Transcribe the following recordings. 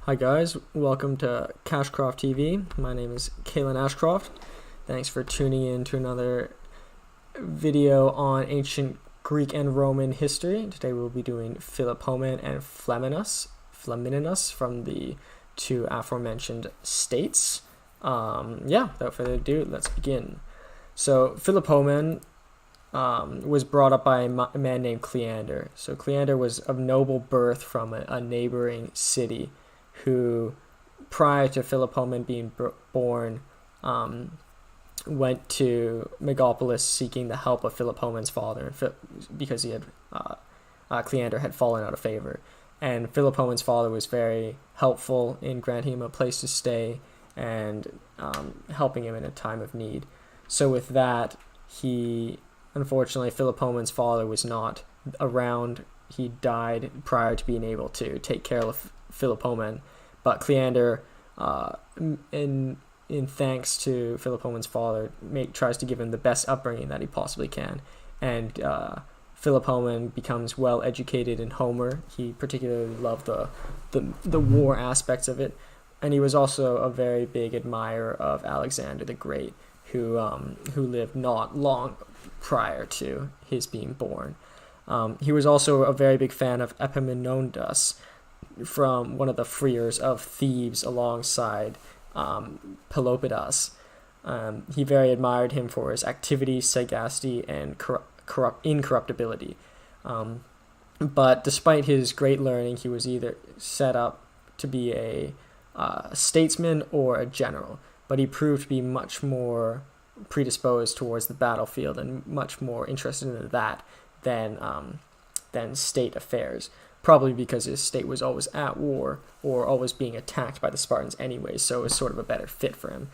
Hi guys, welcome to Cashcroft TV. My name is Kalen Ashcroft. Thanks for tuning in to another video on ancient Greek and Roman history. Today we'll be doing Philopoemen and Flamininus from the two aforementioned states. Without further ado, let's begin. So Philopoemen was brought up by a man named Cleander. So Cleander was of noble birth from a neighboring city, who, prior to Philopoemen being born, went to Megapolis seeking the help of Philopoemen's father, because Cleander had fallen out of favor. And Philopoemen's father was very helpful in granting him a place to stay and helping him in a time of need. So with that, unfortunately, Philopoemen's father was not around. He died prior to being able to take care of Philopoemen, but Cleander, in thanks to Philopoemen's father, tries to give him the best upbringing that he possibly can, and Philopoemen becomes well educated in Homer. He particularly loved the war aspects of it, and he was also a very big admirer of Alexander the Great, who lived not long prior to his being born. He was also a very big fan of Epaminondas, from one of the freers of Thebes alongside Pelopidas. He very admired him for his activity, sagacity, and incorruptibility. But despite his great learning, he was either set up to be a statesman or a general, but he proved to be much more predisposed towards the battlefield and much more interested in that than state affairs, probably because his state was always at war or always being attacked by the Spartans anyway, so it was sort of a better fit for him.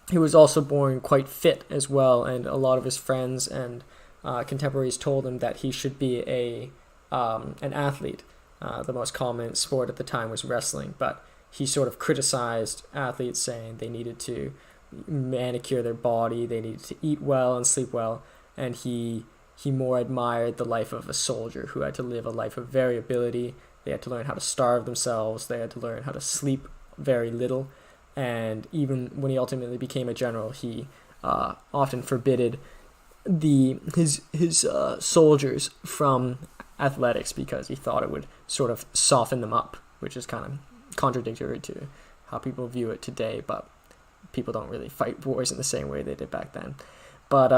He was also born quite fit as well, and a lot of his friends and contemporaries told him that he should be an athlete. The most common sport at the time was wrestling, but he sort of criticized athletes, saying they needed to manicure their body, they needed to eat well and sleep well, and he more admired the life of a soldier who had to live a life of variability. They had to learn how to starve themselves, they had to learn how to sleep very little, and even when he ultimately became a general, he often forbidded his soldiers from athletics because he thought it would sort of soften them up, which is kind of contradictory to how people view it today, but people don't really fight wars in the same way they did back then. But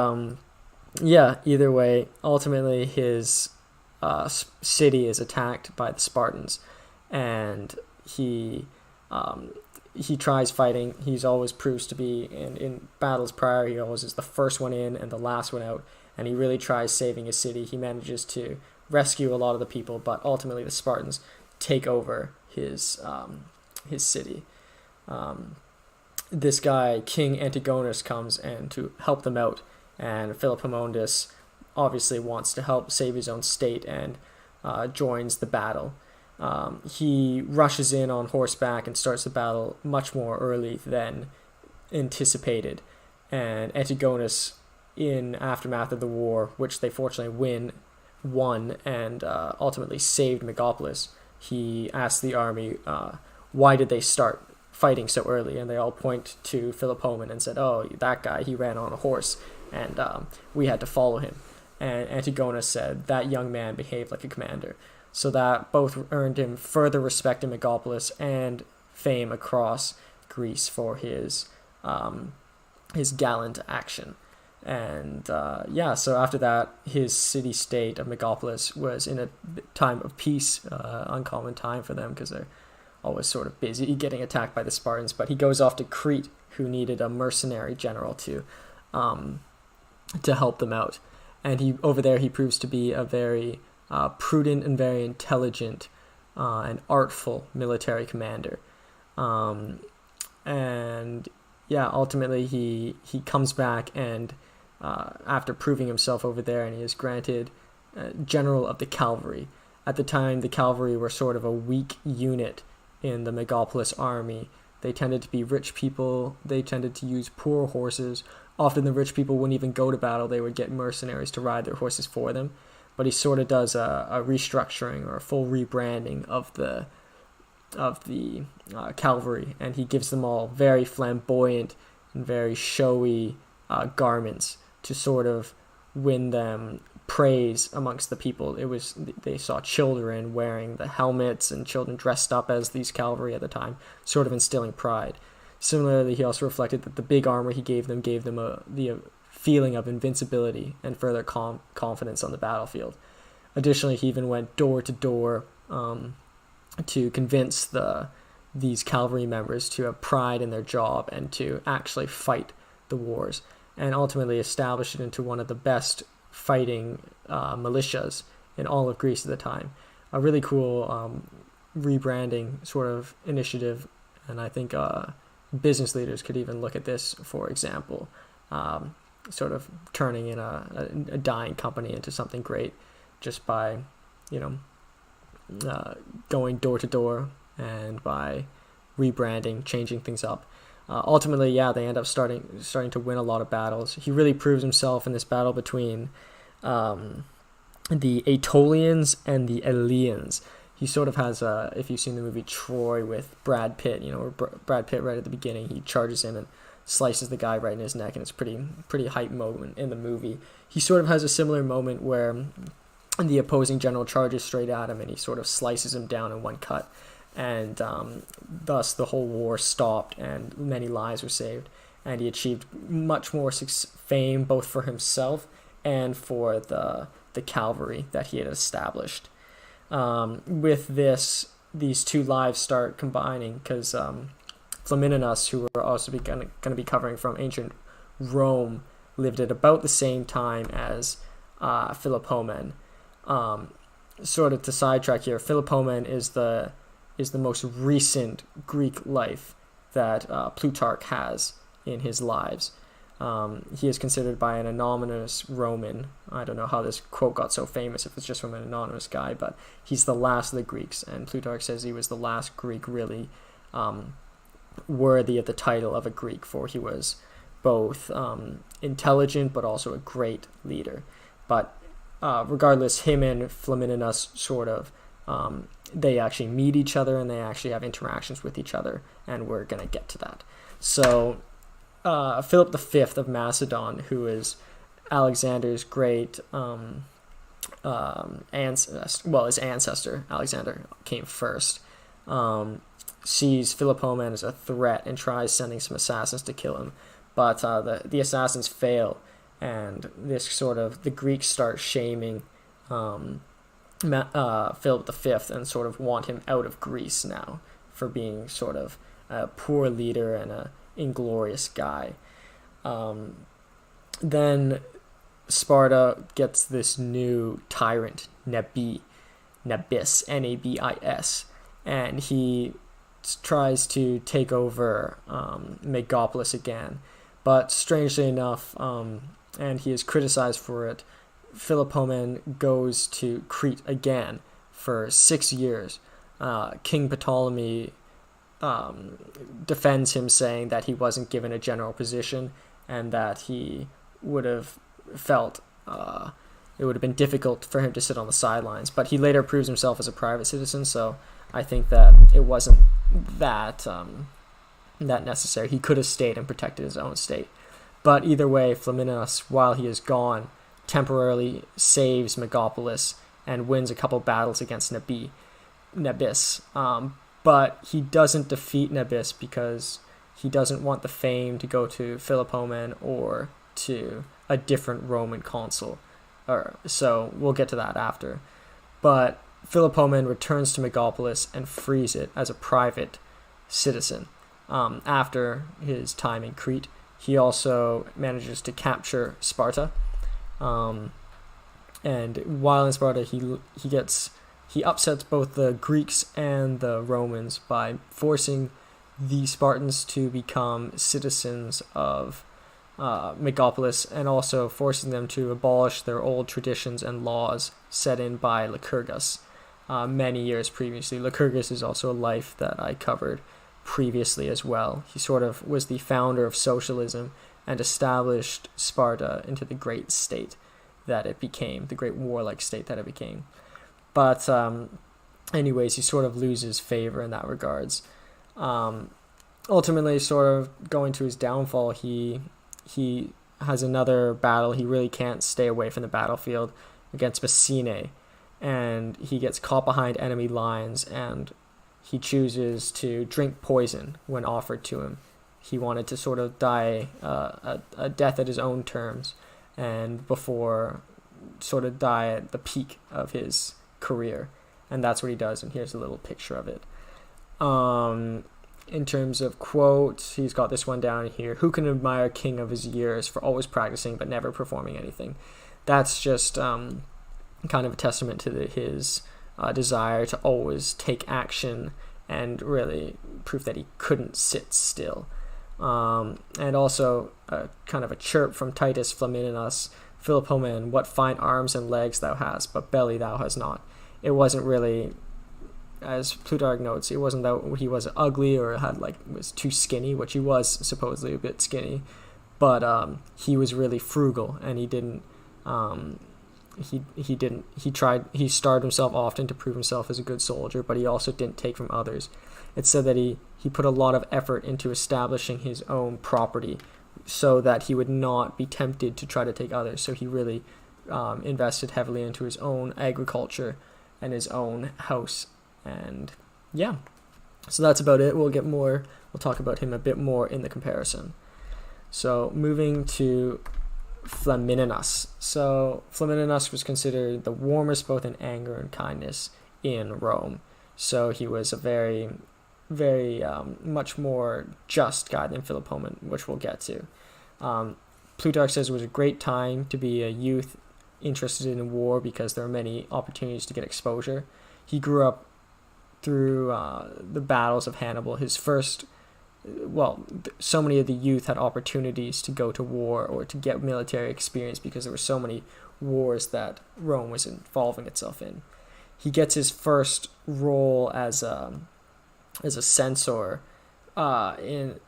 either way, ultimately his city is attacked by the Spartans, and he tries fighting. He's always proves to be, in battles prior, he always is the first one in and the last one out, and he really tries saving his city. He manages to rescue a lot of the people, but ultimately the Spartans take over his city. This guy, King Antigonus, comes and to help them out, and Philopoemen obviously wants to help save his own state and joins the battle. He rushes in on horseback and starts the battle much more early than anticipated, and Antigonus, in aftermath of the war, which they fortunately won and ultimately saved Megapolis, he asked the army, why did they start fighting so early? And they all point to Philopoemen and said, oh, that guy, he ran on a horse, and we had to follow him. And Antigonus said, that young man behaved like a commander. So that both earned him further respect in Megapolis and fame across Greece for his gallant action. And so after that, his city-state of Megapolis was in a time of peace, uncommon time for them because they're always sort of busy getting attacked by the Spartans. But he goes off to Crete, who needed a mercenary general to help them out. And over there he proves to be a very prudent and very intelligent and artful military commander. Ultimately he comes back, and after proving himself over there, and he is granted general of the cavalry. At the time, the cavalry were sort of a weak unit in the Megapolis army. They tended to be rich people. They tended to use poor horses. Often the rich people wouldn't even go to battle. They would get mercenaries to ride their horses for them. But he sort of does a restructuring or a full rebranding of the cavalry, and he gives them all very flamboyant and very showy garments to sort of win them praise amongst the people. They saw children wearing the helmets and children dressed up as these cavalry at the time, sort of instilling pride. Similarly, he also reflected that the big armor he gave them the feeling of invincibility and further confidence on the battlefield. Additionally, he even went door to door to convince these cavalry members to have pride in their job and to actually fight the wars, and ultimately established it into one of the best fighting militias in all of Greece at the time. A really cool rebranding sort of initiative, and I think business leaders could even look at this, for example, sort of turning in a dying company into something great just by, going door to door and by rebranding, changing things up. Ultimately, they end up starting to win a lot of battles. He really proves himself in this battle between the Aetolians and the Eleans. He sort of has if you've seen the movie Troy with Brad Pitt, where Brad Pitt right at the beginning, he charges in and slices the guy right in his neck, and it's pretty hype moment in the movie. He sort of has a similar moment where the opposing general charges straight at him, and he sort of slices him down in one cut, and thus the whole war stopped, and many lives were saved, and he achieved much more fame both for himself and for the cavalry that he had established. With this, these two lives start combining, because Flamininus, who we're also going to be covering from ancient Rome, lived at about the same time as Philopoemen. Sort of to sidetrack here, Philopoemen is the most recent Greek life that Plutarch has in his lives. He is considered by an anonymous Roman. I don't know how this quote got so famous, if it's just from an anonymous guy, but he's the last of the Greeks, and Plutarch says he was the last Greek really worthy of the title of a Greek, for he was both intelligent but also a great leader. But regardless, him and Flamininus sort of they actually meet each other, and they actually have interactions with each other, and we're going to get to that. So Philip V of Macedon, who is Alexander's great his ancestor, Alexander came first, sees Philopoemen as a threat and tries sending some assassins to kill him, but the assassins fail, and the Greeks start shaming Philip V and sort of want him out of Greece now for being sort of a poor leader and a inglorious guy. Then Sparta gets this new tyrant, Nabis, Nabis, and he tries to take over Megapolis again. But strangely enough, and he is criticized for it, Philopoemen goes to Crete again for 6 years. King Ptolemy defends him, saying that he wasn't given a general position and that he would have felt it would have been difficult for him to sit on the sidelines. But he later proves himself as a private citizen, so I think that it wasn't that necessary. He could have stayed and protected his own state. But either way, Flamininus, while he is gone, temporarily saves Megapolis and wins a couple battles against Nabis. But he doesn't defeat Nabis because he doesn't want the fame to go to Philopoemen or to a different Roman consul. So we'll get to that after. But Philopoemen returns to Megapolis and frees it as a private citizen. After his time in Crete, he also manages to capture Sparta. And while in Sparta, he upsets both the Greeks and the Romans by forcing the Spartans to become citizens of Megapolis, and also forcing them to abolish their old traditions and laws set in by Lycurgus many years previously. Lycurgus is also a life that I covered previously as well. He sort of was the founder of socialism and established Sparta into the great state that it became, the great warlike state that it became. But anyways, he sort of loses favor in that regards. Ultimately, sort of going to his downfall, he has another battle. He really can't stay away from the battlefield against Messene, and he gets caught behind enemy lines, and he chooses to drink poison when offered to him. He wanted to sort of die a death at his own terms, and before sort of die at the peak of his career, and that's what he does. And here's a little picture of it. In terms of quotes, he's got this one down here: "Who can admire a king of his years for always practicing but never performing anything?" That's just kind of a testament to his desire to always take action and really prove that he couldn't sit still. And also kind of a chirp from Titus Flamininus: "Philopoemen, what fine arms and legs thou hast, but belly thou hast not." It wasn't really, as Plutarch notes, it wasn't that he was ugly or was too skinny, which he was supposedly a bit skinny, but he was really frugal, and he starved himself often to prove himself as a good soldier, but he also didn't take from others. It said that he put a lot of effort into establishing his own property so that he would not be tempted to try to take others. So he really invested heavily into his own agriculture and his own house. And yeah, so that's about it. We'll talk about him a bit more in the comparison. So moving to Flamininus. So Flamininus was considered the warmest both in anger and kindness in Rome. So he was a very, very much more just guy than Philopoemen, which we'll get to. Plutarch says it was a great time to be a youth interested in war because there were many opportunities to get exposure. He grew up through the battles of Hannibal. So many of the youth had opportunities to go to war or to get military experience because there were so many wars that Rome was involving itself in. He gets his first role as a censor in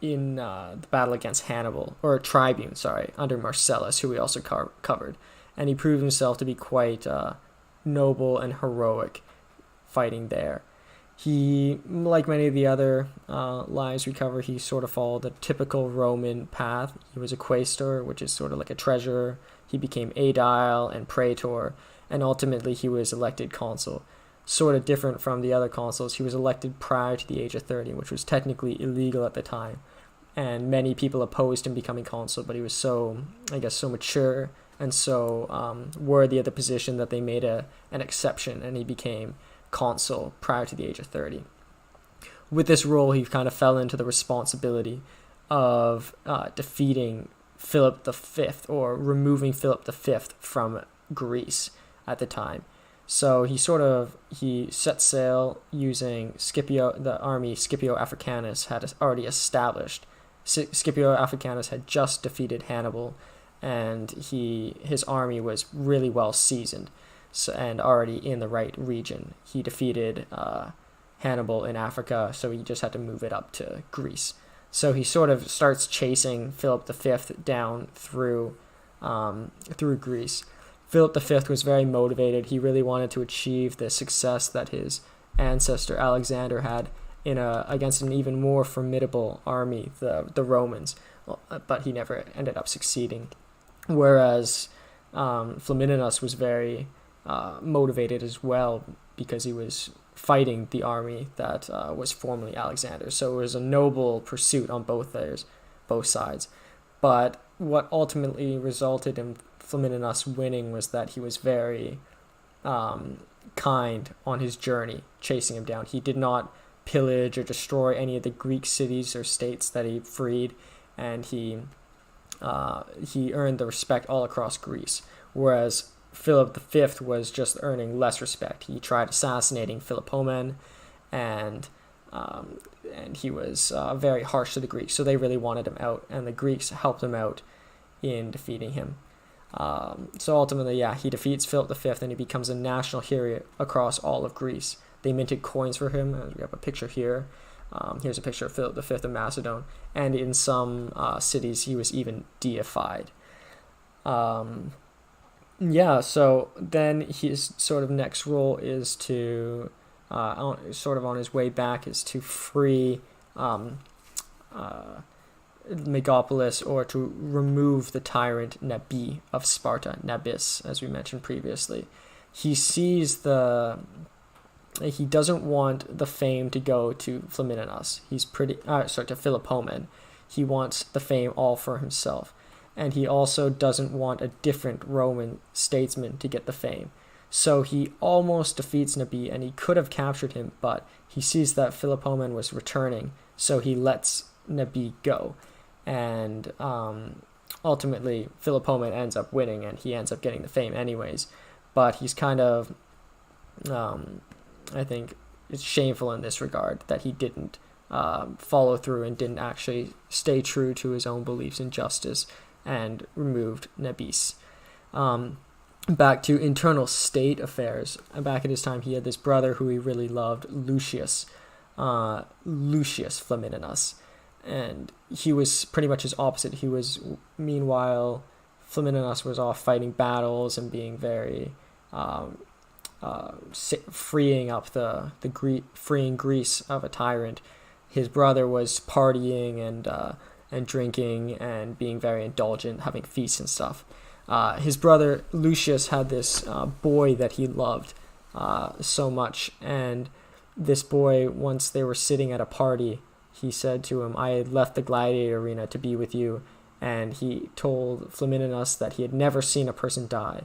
the battle against Hannibal, or a tribune, under Marcellus, who we also covered. And he proved himself to be quite noble and heroic fighting there. He, like many of the other lives we cover, he sort of followed the typical Roman path. He was a quaestor, which is sort of like a treasurer. He became aedile and praetor, and ultimately he was elected consul. Sort of different from the other consuls, he was elected prior to the age of 30, which was technically illegal at the time. And many people opposed him becoming consul, but he was so mature and so worthy of the position that they made an exception, and he became consul prior to the age of 30. With this role, he kind of fell into the responsibility of defeating Philip V, or removing Philip V from Greece at the time. So he set sail using the army Scipio Africanus had already established. Scipio Africanus had just defeated Hannibal, and his army was really well seasoned. And already in the right region. He defeated Hannibal in Africa, so he just had to move it up to Greece. So he sort of starts chasing Philip V down through Greece. Philip V was very motivated. He really wanted to achieve the success that his ancestor Alexander had against an even more formidable army, the Romans, but he never ended up succeeding. Whereas Flamininus was very motivated as well, because he was fighting the army that was formerly Alexander. So it was a noble pursuit on both sides. But what ultimately resulted in Flamininus winning was that he was very kind on his journey, chasing him down. He did not pillage or destroy any of the Greek cities or states that he freed, and he earned the respect all across Greece. Whereas Philip V was just earning less respect. He tried assassinating Philopoemen, and he was very harsh to the Greeks, so they really wanted him out, and the Greeks helped him out in defeating him. So ultimately, he defeats Philip V, and he becomes a national hero across all of Greece. They minted coins for him, as we have a picture here. Here's a picture of Philip V of Macedon, and in some cities he was even deified. Yeah, so then his sort of next role is to, sort of on his way back, is to free um, uh, Megapolis, or to remove the tyrant Nabi of Sparta, Nabis, as we mentioned previously. He sees he doesn't want the fame to go to Flamininus. To Philopoemen. He wants the fame all for himself. And he also doesn't want a different Roman statesman to get the fame. So he almost defeats Nabi, and he could have captured him, but he sees that Philopoemen was returning, so he lets Nabi go. And ultimately, Philopoemen ends up winning, and he ends up getting the fame anyways. But he's kind of, I think, it's shameful in this regard that he didn't follow through and didn't actually stay true to his own beliefs in justice and removed Nabis. Back to internal state affairs. Back at his time, he had this brother who he really loved, Lucius Flamininus, and he was pretty much his opposite. Meanwhile, Flamininus was off fighting battles and being very freeing Greece of a tyrant. His brother was partying and drinking and being very indulgent, having feasts and stuff. His brother Lucius had this boy that he loved so much, and this boy, once they were sitting at a party, he said to him, "I had left the gladiator arena to be with you," and he told Flamininus that he had never seen a person die.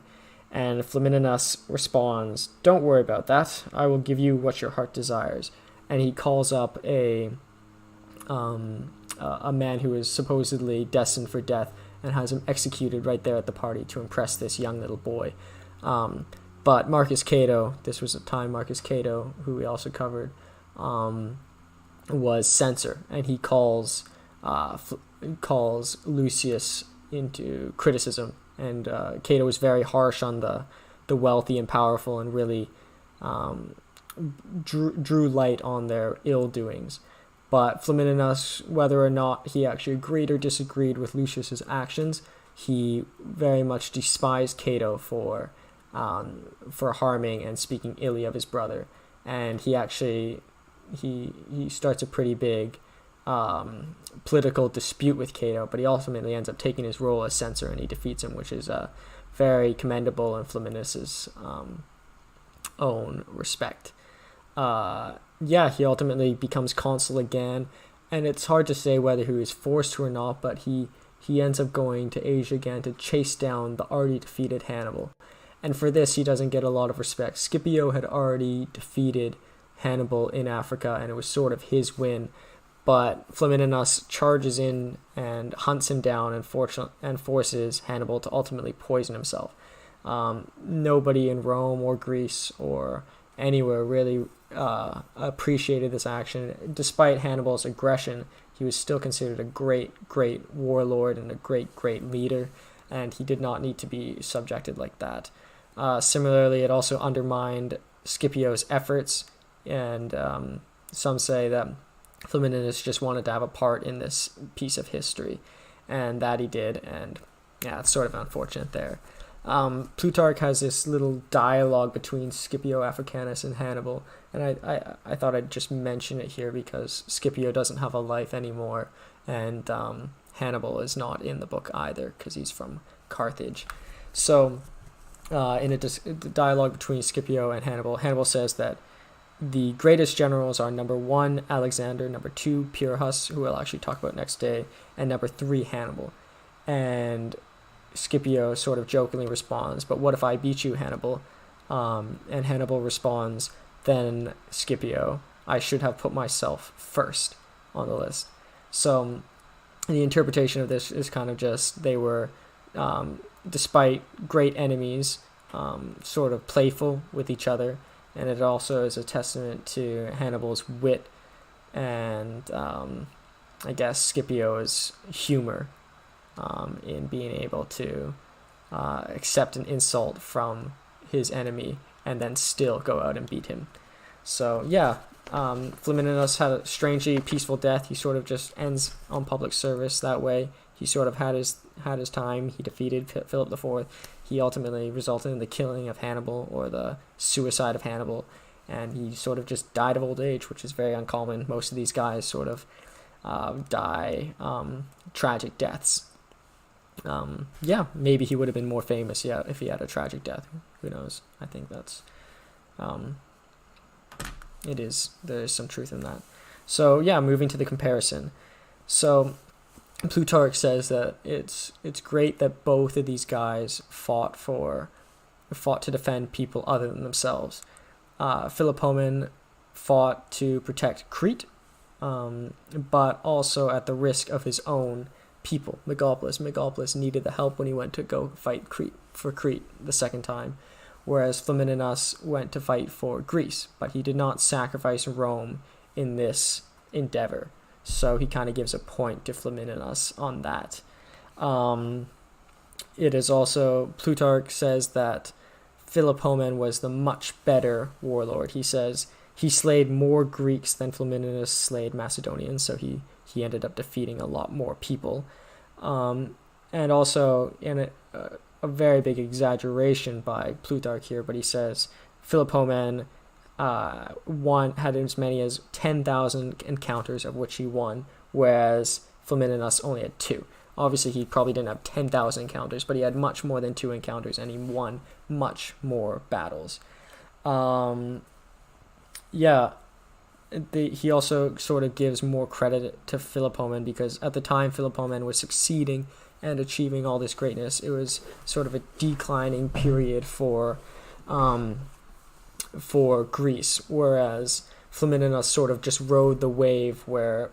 And Flamininus responds, "Don't worry about that. I will give you what your heart desires." And he calls up a man who is supposedly destined for death and has him executed right there at the party to impress this young little boy. But Marcus Cato, this was a time Marcus Cato, who we also covered, was censor, and he calls Lucius into criticism. And Cato was very harsh on the wealthy and powerful, and really drew light on their ill doings. But Flamininus, whether or not he actually agreed or disagreed with Lucius's actions, he very much despised Cato for harming and speaking illy of his brother. And he starts a pretty big political dispute with Cato, but he ultimately ends up taking his role as censor, and he defeats him, which is very commendable in Flamininus's own respect. He ultimately becomes consul again, and it's hard to say whether he was forced to or not, but he ends up going to Asia again to chase down the already defeated Hannibal. And for this, he doesn't get a lot of respect. Scipio had already defeated Hannibal in Africa, and it was sort of his win. But Flamininus charges in and hunts him down and forces Hannibal to ultimately poison himself. Nobody in Rome or Greece or anywhere really appreciated this action. Despite Hannibal's aggression, he was still considered a great warlord and a great leader, and he did not need to be subjected like that. Similarly, it also undermined Scipio's efforts, and some say that Flamininus just wanted to have a part in this piece of history, and that he did, and yeah, it's sort of unfortunate there. Plutarch has this little dialogue between Scipio Africanus and Hannibal, and I thought I'd just mention it here because Scipio doesn't have a life anymore, and Hannibal is not in the book either because he's from Carthage. So in a dialogue between Scipio and Hannibal says that the greatest generals are number 1, Alexander, number 2, Pyrrhus, who we'll actually talk about next day, and number 3, Hannibal. And Scipio sort of jokingly responds, "But what if I beat you, Hannibal?" And Hannibal responds, "Then, Scipio, I should have put myself first on the list." So the interpretation of this is kind of just they were, despite great enemies, sort of playful with each other. And it also is a testament to Hannibal's wit and, I guess, Scipio's humor in being able to accept an insult from his enemy and then still go out and beat him. So, Flamininus had a strangely peaceful death. He sort of just ends on public service that way. he sort of had his time. He defeated Philip IV. He ultimately resulted in the killing of Hannibal, or the suicide of Hannibal, and he sort of just died of old age, which is very uncommon. Most of these guys sort of die tragic deaths. Maybe he would have been more famous if he had a tragic death. Who knows? I think that's there is some truth in that. So moving to the comparison. So Plutarch says that it's great that both of these guys fought to defend people other than themselves. Philopoemen fought to protect Crete, but also at the risk of his own people, Megalopolis. Megalopolis needed the help when he went to go fight for Crete the second time, whereas Flamininus went to fight for Greece, but he did not sacrifice Rome in this endeavor. So he kind of gives a point to Flamininus on that. It is also, Plutarch says that Philopoemen was the much better warlord. He says he slayed more Greeks than Flaminius slayed Macedonians, so he ended up defeating a lot more people. And also, in a very big exaggeration by Plutarch here, but he says Philopoemen had as many as 10,000 encounters, of which he won, whereas Flaminius only had 2. Obviously, he probably didn't have 10,000 encounters, but he had much more than 2 encounters, and he won much more battles. He also sort of gives more credit to Philopoemen, because at the time Philopoemen was succeeding and achieving all this greatness. It was sort of a declining period for Greece, whereas Flamininus sort of just rode the wave where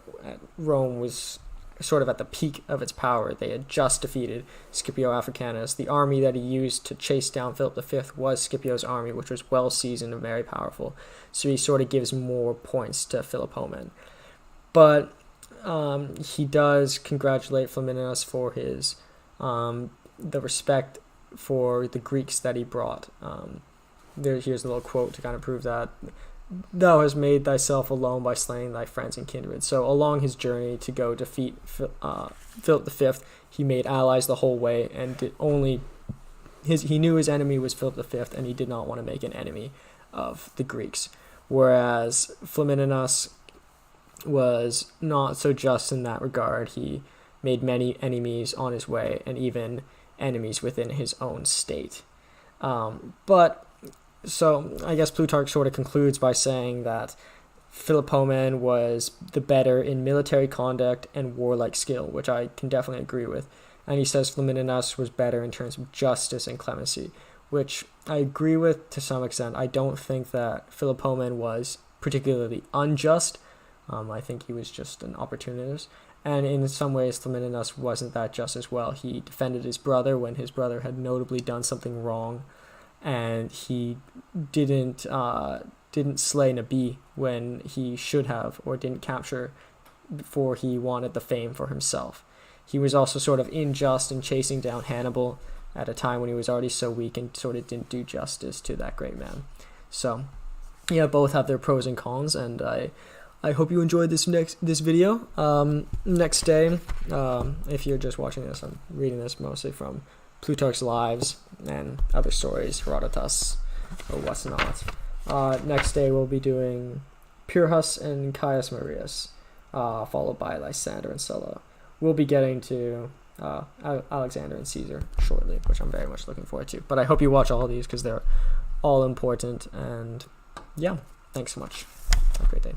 Rome was sort of at the peak of its power. They had just defeated Scipio Africanus. The army that he used to chase down Philip V was Scipio's army, which was well seasoned and very powerful. So he sort of gives more points to Philopoemen. But he does congratulate Flamininus for his the respect for the Greeks that he brought. Here's a little quote to kind of prove that. "Thou hast made thyself alone by slaying thy friends and kindred." So along his journey to go defeat Philip V, he made allies the whole way, and he knew his enemy was Philip V, and he did not want to make an enemy of the Greeks. Whereas Flamininus was not so just in that regard. He made many enemies on his way, and even enemies within his own state. So I guess Plutarch sort of concludes by saying that Philopoemen was the better in military conduct and warlike skill, which I can definitely agree with. And he says Flamininus was better in terms of justice and clemency, which I agree with to some extent. I don't think that Philopoemen was particularly unjust. I think he was just an opportunist. And in some ways, Flamininus wasn't that just as well. He defended his brother when his brother had notably done something wrong, and he didn't slay Nabi when he should have, or didn't capture before he wanted the fame for himself. He was also sort of unjust in chasing down Hannibal at a time when he was already so weak, and sort of didn't do justice to that great man. So, both have their pros and cons, and I hope you enjoyed this video. Next day, if you're just watching this, I'm reading this mostly from Plutarch's Lives and other stories, Herodotus or what's not. Next day we'll be doing Pyrrhus and Caius Marius, followed by Lysander and Sulla. We'll be getting to Alexander and Caesar shortly, which I'm very much looking forward to. But I hope you watch all of these because they're all important. And thanks so much. Have a great day.